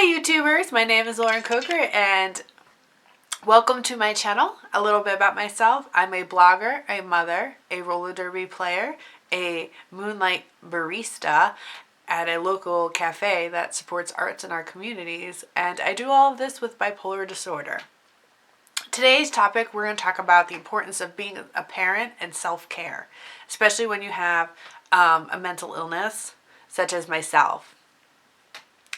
Hi YouTubers, my name is Lauren Coker and welcome to my channel. A little bit about myself. I'm a blogger, a mother, a roller derby player, a moonlight barista at a local cafe that supports arts in our communities, and I do all of this with bipolar disorder. Today's topic, we're going to talk about the importance of being a parent and self-care, especially when you have a mental illness such as myself.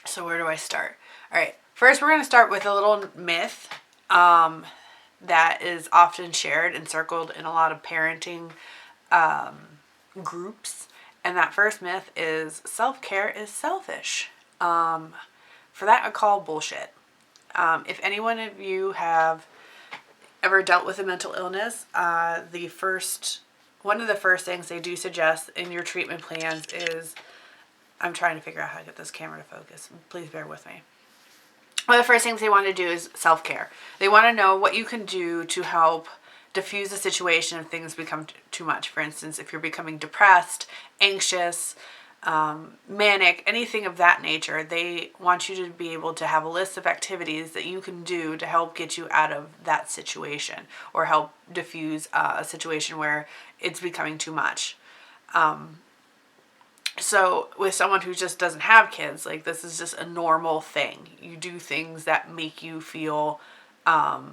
So where do I start? All right, first we're going to start with a little myth that is often shared and circled in a lot of parenting groups. And that first myth is self-care is selfish. For that, I call bullshit. If any one of you have ever dealt with a mental illness, one of the first things they do suggest in your treatment plans is, I'm trying to figure out how to get this camera to focus. Please bear with me. One of the first things they want to do is self-care. They want to know what you can do to help diffuse the situation if things become too much. For instance, if you're becoming depressed, anxious, manic, anything of that nature, they want you to be able to have a list of activities that you can do to help get you out of that situation or help diffuse a situation where it's becoming too much. So with someone who just doesn't have kids, like, this is just a normal thing. You do things that make you feel, I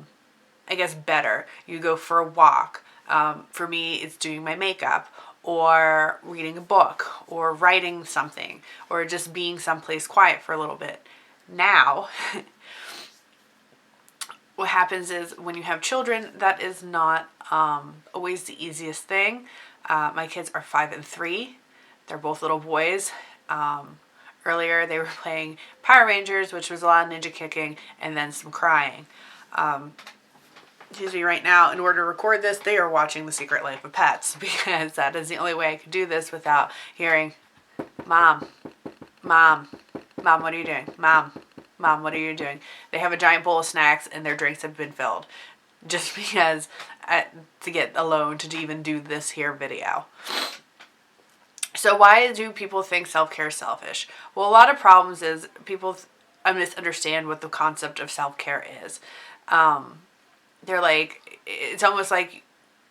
guess, better. You go for a walk. For me, it's doing my makeup or reading a book or writing something or just being someplace quiet for a little bit. Now, what happens is when you have children, that is not always the easiest thing. My kids are 5 and 3. They're both little boys. Earlier they were playing Power Rangers, which was a lot of ninja kicking and then some crying. Excuse me, right now, in order to record this, they are watching The Secret Life of Pets, because that is the only way I could do this without hearing, Mom, Mom, Mom, what are you doing? Mom, Mom, what are you doing? They have a giant bowl of snacks and their drinks have been filled, just because to get a loan to even do this here video. So why do people think self-care is selfish? Well, a lot of problems is people misunderstand what the concept of self-care is. They're like, it's almost like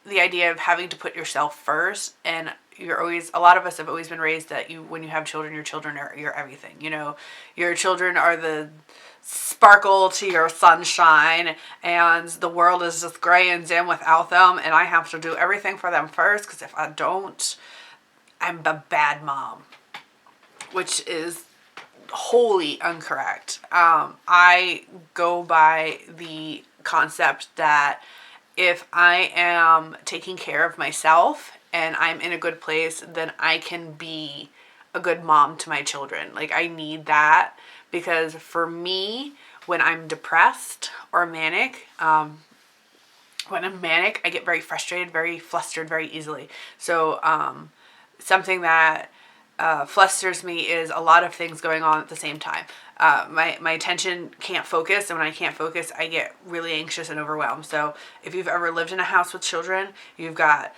the idea of having to put yourself first, and a lot of us have always been raised that when you have children, your children are your everything. You know, your children are the sparkle to your sunshine, and the world is just gray and dim without them, and I have to do everything for them first, because if I don't, I'm a bad mom, which is wholly incorrect. I go by the concept that if I am taking care of myself and I'm in a good place, then I can be a good mom to my children. Like, I need that, because for me, when I'm depressed or manic, when I'm manic, I get very frustrated, very flustered very easily. So, something that flusters me is a lot of things going on at the same time. My attention can't focus, and when I can't focus, I get really anxious and overwhelmed. So if you've ever lived in a house with children, you've got,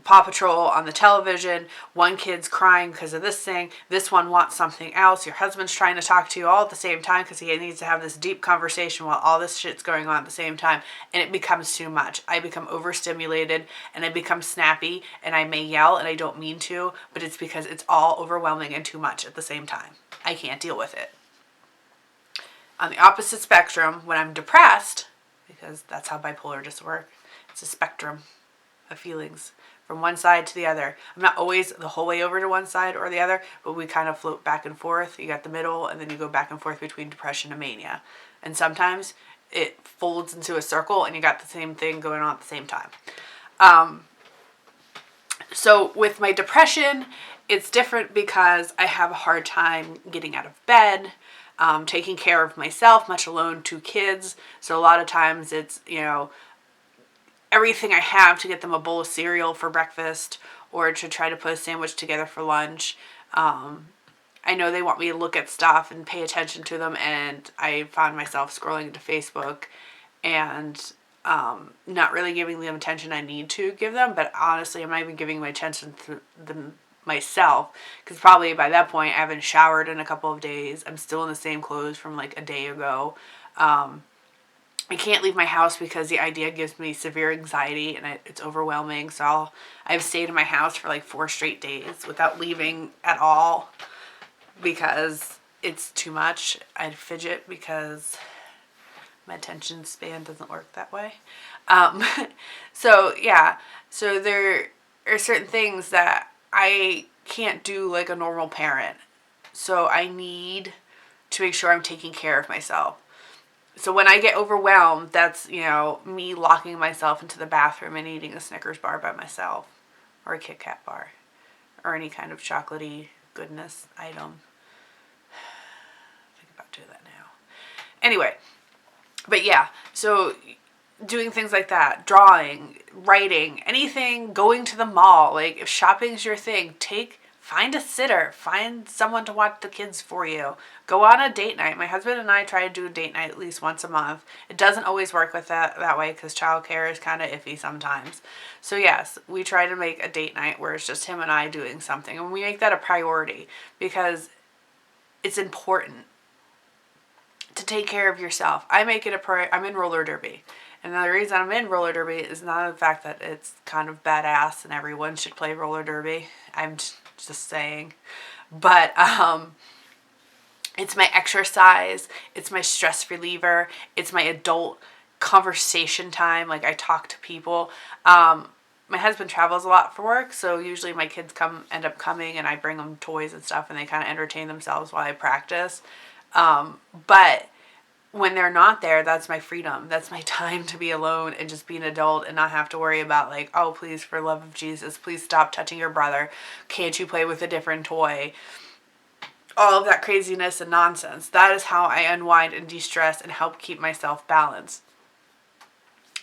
Paw Patrol on the television, one kid's crying because of this thing, this one wants something else, your husband's trying to talk to you all at the same time because he needs to have this deep conversation while all this shit's going on at the same time, and it becomes too much. I become overstimulated, and I become snappy, and I may yell, and I don't mean to, but it's because it's all overwhelming and too much at the same time. I can't deal with it. On the opposite spectrum, when I'm depressed, because that's how bipolar disorder works, it's a spectrum of feelings from one side to the other. I'm not always the whole way over to one side or the other, but we kind of float back and forth. You got the middle, and then you go back and forth between depression and mania. And sometimes it folds into a circle, and you got the same thing going on at the same time. So with my depression, it's different because I have a hard time getting out of bed, taking care of myself, much alone, 2 kids. So a lot of times it's, everything I have to get them a bowl of cereal for breakfast or to try to put a sandwich together for lunch. I know they want me to look at stuff and pay attention to them, and I found myself scrolling into Facebook and not really giving them attention I need to give them, but honestly, I'm not even giving my attention to myself, because probably by that point I haven't showered in a couple of days. I'm still in the same clothes from like a day ago. I can't leave my house because the idea gives me severe anxiety and it's overwhelming. So I've stayed in my house for like 4 straight days without leaving at all because it's too much. I fidget because my attention span doesn't work that way. So yeah, so there are certain things that I can't do like a normal parent. So I need to make sure I'm taking care of myself. So when I get overwhelmed, that's, you know, me locking myself into the bathroom and eating a Snickers bar by myself, or a Kit Kat bar, or any kind of chocolatey goodness item. Think about doing that now. Anyway, but yeah, so doing things like that, drawing, writing, anything, going to the mall, like if shopping's your thing, find a sitter, find someone to watch the kids for you. Go on a date night. My husband and I try to do a date night at least once a month. It doesn't always work with that way because childcare is kind of iffy sometimes. So yes, we try to make a date night where it's just him and I doing something, and we make that a priority because it's important to take care of yourself. I make it I'm in roller derby. And the reason I'm in roller derby is not the fact that it's kind of badass and everyone should play roller derby. I'm just saying. But it's my exercise. It's my stress reliever. It's my adult conversation time. Like I talk to people. My husband travels a lot for work, so usually my kids end up coming and I bring them toys and stuff and they kind of entertain themselves while I practice. But when they're not there, that's my freedom. That's my time to be alone and just be an adult and not have to worry about like, oh, please, for love of Jesus, please stop touching your brother. Can't you play with a different toy? All of that craziness and nonsense. That is how I unwind and de-stress and help keep myself balanced.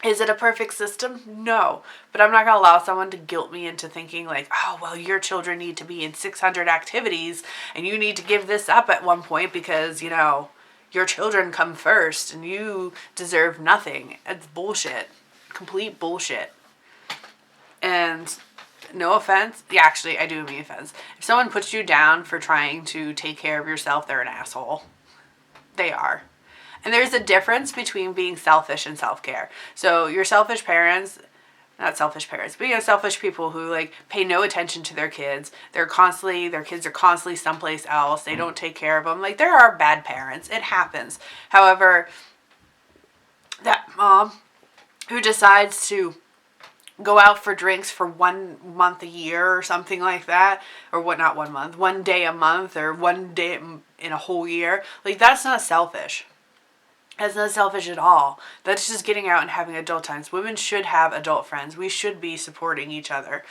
Is it a perfect system? No. But I'm not going to allow someone to guilt me into thinking like, oh, well, your children need to be in 600 activities and you need to give this up at one point because, you know, your children come first and you deserve nothing. It's bullshit. Complete bullshit. And no offense. Yeah, actually, I do mean offense. If someone puts you down for trying to take care of yourself, they're an asshole. They are. And there's a difference between being selfish and self-care. So your selfish parents, not selfish parents, but you know, selfish people who like pay no attention to their kids. Their kids are constantly someplace else. They don't take care of them. Like there are bad parents. It happens. However, that mom who decides to go out for drinks for 1 month a year or something like that, or what, not 1 month, 1 day a month or 1 day in a whole year, like that's not selfish. That's not selfish at all. That's just getting out and having adult times. Women should have adult friends. We should be supporting each other.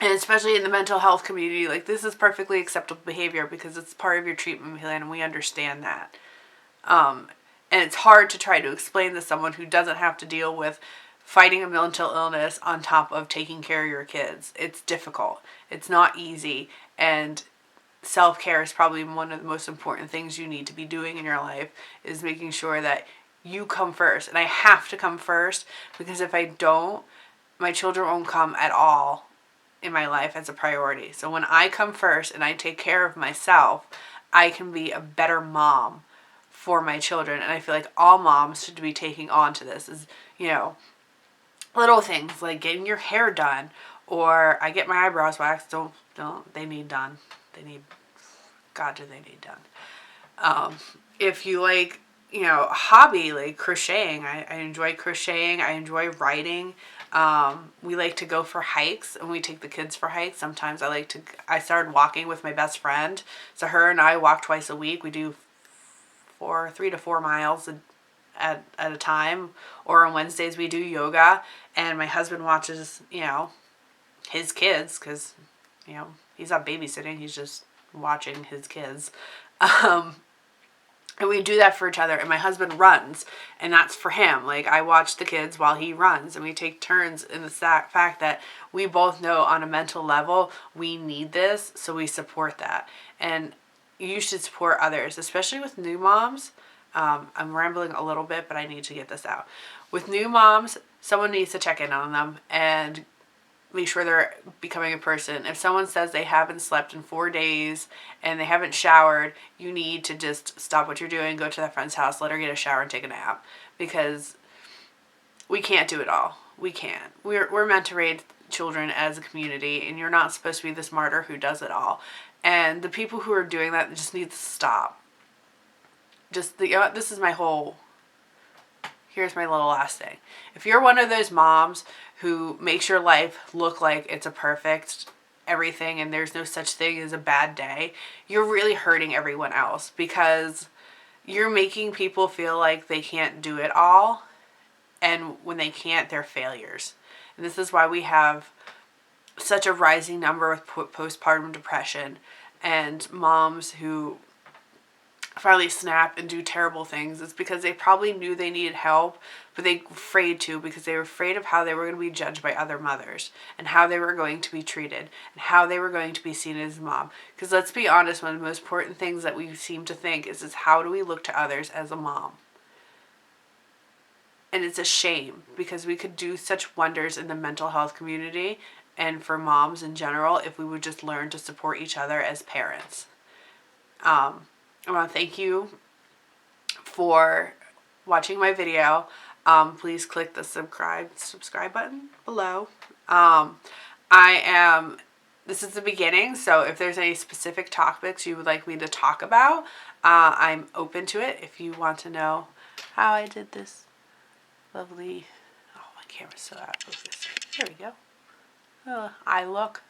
And especially in the mental health community, like this is perfectly acceptable behavior because it's part of your treatment plan and we understand that. And it's hard to try to explain to someone who doesn't have to deal with fighting a mental illness on top of taking care of your kids. It's difficult. It's not easy. And self-care is probably one of the most important things you need to be doing in your life, is making sure that you come first. And I have to come first because if I don't, my children won't come at all in my life as a priority. So when I come first and I take care of myself, I can be a better mom for my children. And I feel like all moms should be taking on to this, is, you know, little things like getting your hair done, or I get my eyebrows waxed. Don't, they need done. God, do they need done. If you like, you know, a hobby like crocheting, I enjoy crocheting. I enjoy writing. We like to go for hikes and we take the kids for hikes. Sometimes I started walking with my best friend. So her and I walk twice a week. We do 3 to 4 miles at a time. Or on Wednesdays we do yoga. And my husband watches, you know, his kids because, you know, he's not babysitting. He's just watching his kids. And we do that for each other. And my husband runs. And that's for him. Like, I watch the kids while he runs. And we take turns in the fact that we both know on a mental level we need this. So we support that. And you should support others. Especially with new moms. I'm rambling a little bit, but I need to get this out. With new moms, someone needs to check in on them and make sure they're becoming a person. If someone says they haven't slept in 4 days and they haven't showered, you need to just stop what you're doing, go to that friend's house, let her get a shower and take a nap, because we can't do it all. We can't. We're meant to raise children as a community, and you're not supposed to be this martyr who does it all. And the people who are doing that just need to stop. This is my whole, here's my little last thing. If you're one of those moms who makes your life look like it's a perfect everything and there's no such thing as a bad day, you're really hurting everyone else, because you're making people feel like they can't do it all, and when they can't, they're failures. And this is why we have such a rising number of postpartum depression and moms who finally snap and do terrible things. It's because they probably knew they needed help, but they were afraid to, because they were afraid of how they were going to be judged by other mothers, and how they were going to be treated, and how they were going to be seen as a mom. Because let's be honest, one of the most important things that we seem to think is how do we look to others as a mom? And it's a shame, because we could do such wonders in the mental health community and for moms in general if we would just learn to support each other as parents. I want to thank you for watching my video. Please click the subscribe button below. This is the beginning, so if there's any specific topics you would like me to talk about, I'm open to it. If you want to know how I did this lovely, oh, my camera's so out of focus. There we go. Eye look.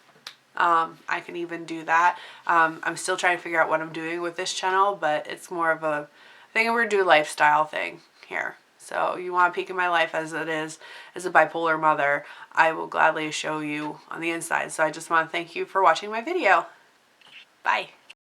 I can even do that. I'm still trying to figure out what I'm doing with this channel, but it's more of a, I think we're going to do a lifestyle thing here. So you want to peek in my life as it is, as a bipolar mother, I will gladly show you on the inside. So I just want to thank you for watching my video. Bye.